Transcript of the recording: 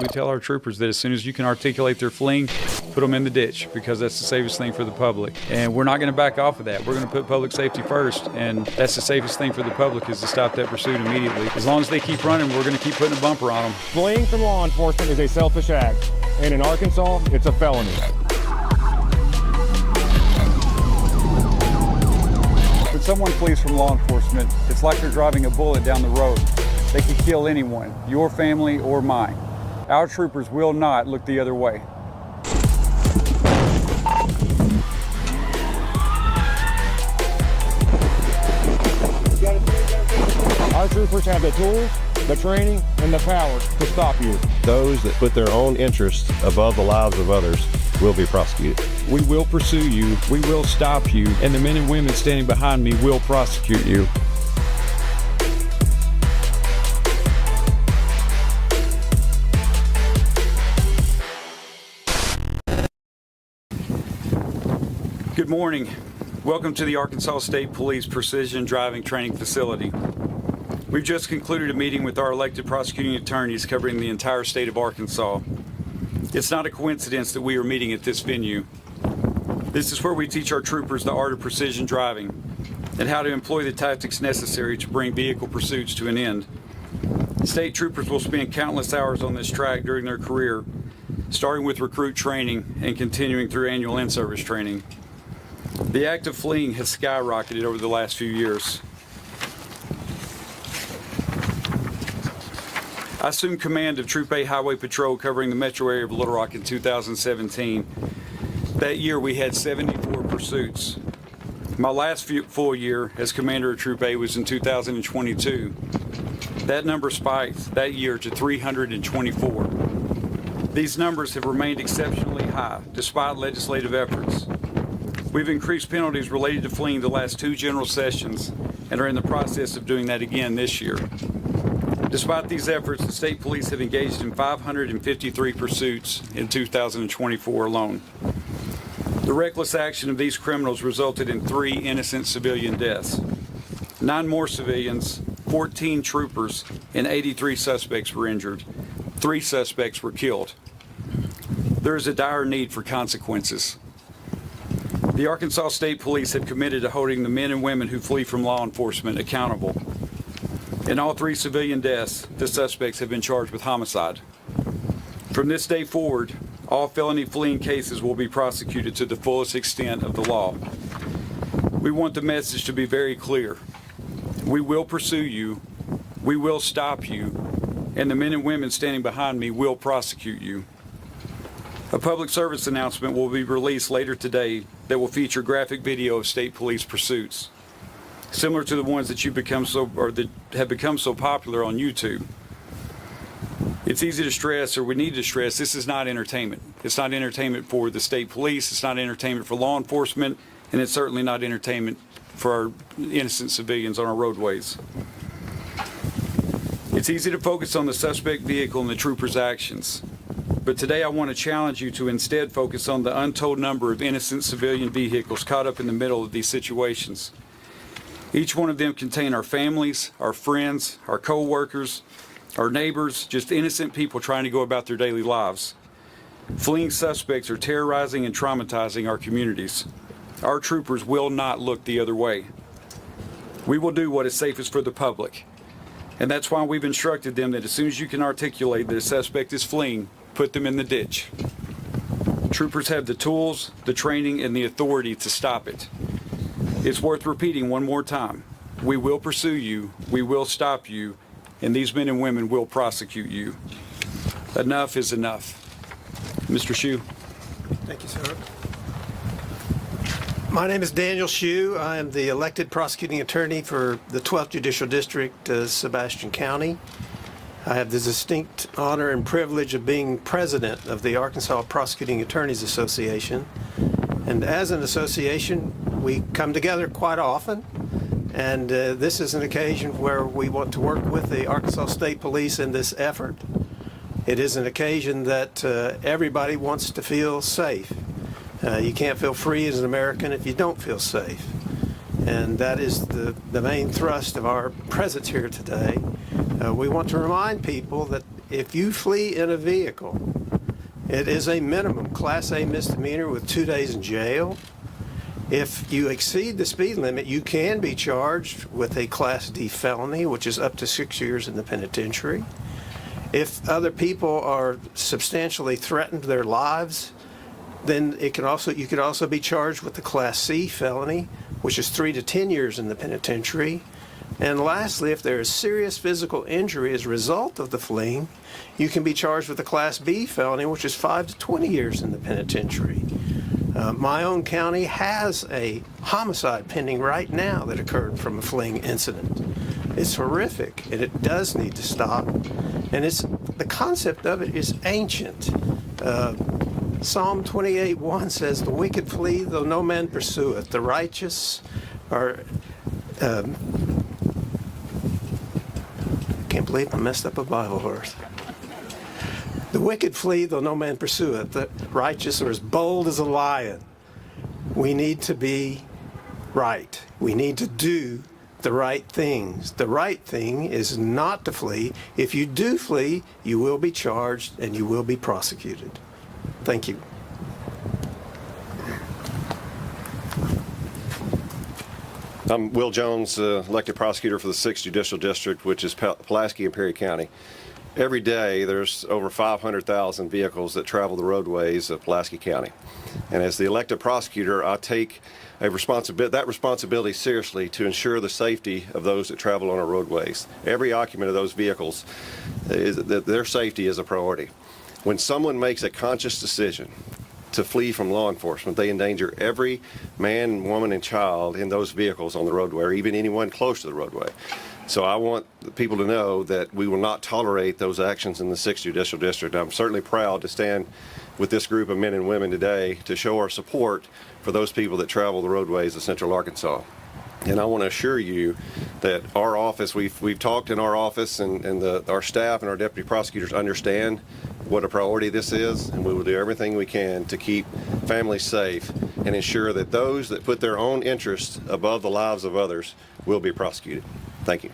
We tell our troopers that as soon as you can articulate their fleeing, put them in the ditch, because that's the safest thing for the public. And we're not going to back off of that. We're going to put public safety first, and that's the safest thing for the public, is to stop that pursuit immediately. As long as they keep running, we're going to keep putting a bumper on them. Fleeing from law enforcement is a selfish act, and in Arkansas, it's a felony. When someone flees from law enforcement, it's like they're driving a bullet down the road. They could kill anyone, your family or mine. Our troopers will not look the other way. Our troopers have the tools, the training, and the power to stop you. Those that put their own interests above the lives of others will be prosecuted. We will pursue you, we will stop you, and the men and women standing behind me will prosecute you. Good morning. Welcome to the Arkansas State Police Precision Driving Training Facility. We've just concluded a meeting with our elected prosecuting attorneys covering the entire state of Arkansas. It's not a coincidence that we are meeting at this venue. This is where we teach our troopers the art of precision driving and how to employ the tactics necessary to bring vehicle pursuits to an end. State troopers will spend countless hours on this track during their career, starting with recruit training and continuing through annual in-service training. The act of fleeing has skyrocketed over the last few years. I assumed command of Troop A Highway Patrol covering the metro area of Little Rock in 2017. That year we had 74 pursuits. My last full year as commander of Troop A was in 2022. That number spiked that year to 324. These numbers have remained exceptionally high despite legislative efforts. We've increased penalties related to fleeing the last 2 general sessions and are in the process of doing that again this year. Despite these efforts, the state police have engaged in 553 pursuits in 2024 alone. The reckless action of these criminals resulted in 3 innocent civilian deaths, 9 more civilians, 14 troopers, and 83 suspects were injured. 3 suspects were killed. There is a dire need for consequences. The Arkansas State Police have committed to holding the men and women who flee from law enforcement accountable. In all 3 civilian deaths, the suspects have been charged with homicide. From this day forward, all felony fleeing cases will be prosecuted to the fullest extent of the law. We want the message to be very clear. We will pursue you, we will stop you, and the men and women standing behind me will prosecute you. A public service announcement will be released later today that will feature graphic video of state police pursuits, similar to the ones that that have become so popular on YouTube. It's easy to stress, or we need to stress, this is not entertainment. It's not entertainment for the state police, it's not entertainment for law enforcement, and it's certainly not entertainment for our innocent civilians on our roadways. It's easy to focus on the suspect vehicle and the trooper's actions. But today I want to challenge you to instead focus on the untold number of innocent civilian vehicles caught up in the middle of these situations. Each one of them contain our families, our friends, our co-workers, our neighbors, just innocent people trying to go about their daily lives. Fleeing suspects are terrorizing and traumatizing our communities. Our troopers will not look the other way. We will do what is safest for the public. And that's why we've instructed them that as soon as you can articulate that a suspect is fleeing, put them in the ditch. Troopers have the tools, the training, and the authority to stop it. It's worth repeating one more time. We will pursue you, we will stop you, and these men and women will prosecute you. Enough is enough. Mr. Shue. Thank you, sir. My name is Daniel Shue. I am the elected prosecuting attorney for the 12th Judicial District, Sebastian County. I have the distinct honor and privilege of being president of the Arkansas Prosecuting Attorneys Association. And as an association, we come together quite often. And this is an occasion where we want to work with the Arkansas State Police in this effort. It is an occasion that everybody wants to feel safe. You can't feel free as an American if you don't feel safe. And that is the main thrust of our presence here today. We want to remind people that if you flee in a vehicle, it is a minimum Class A misdemeanor with 2 days in jail. If you exceed the speed limit, you can be charged with a Class D felony, which is up to 6 years in the penitentiary. If other people are substantially threatened their lives, then you could also be charged with the Class C felony, which is 3 to 10 years in the penitentiary. And lastly, if there is serious physical injury as a result of the fleeing, you can be charged with a Class B felony, which is 5 to 20 years in the penitentiary. My own county has a homicide pending right now that occurred from a fleeing incident. It's horrific, and it does need to stop. And the concept of it is ancient. Psalm 28:1 says, "The wicked flee, though no man pursueth. The righteous are..." Can't believe I messed up a Bible verse. "The wicked flee, though no man pursueth. The righteous are as bold as a lion." We need to be right. We need to do the right things. The right thing is not to flee. If you do flee, you will be charged and you will be prosecuted. Thank you. I'm Will Jones, elected prosecutor for the 6th Judicial District, which is Pulaski and Perry County. Every day, there's over 500,000 vehicles that travel the roadways of Pulaski County. And as the elected prosecutor, I take that responsibility seriously to ensure the safety of those that travel on our roadways. Every occupant of those vehicles, their safety is a priority. When someone makes a conscious decision to flee from law enforcement, they endanger every man, woman, and child in those vehicles on the roadway, or even anyone close to the roadway. So I want people to know that we will not tolerate those actions in the 6th Judicial District. I'm certainly proud to stand with this group of men and women today to show our support for those people that travel the roadways of Central Arkansas. And I want to assure you that our office, we've talked in our office, and our staff and our deputy prosecutors understand what a priority this is, and we will do everything we can to keep families safe and ensure that those that put their own interests above the lives of others will be prosecuted. Thank you.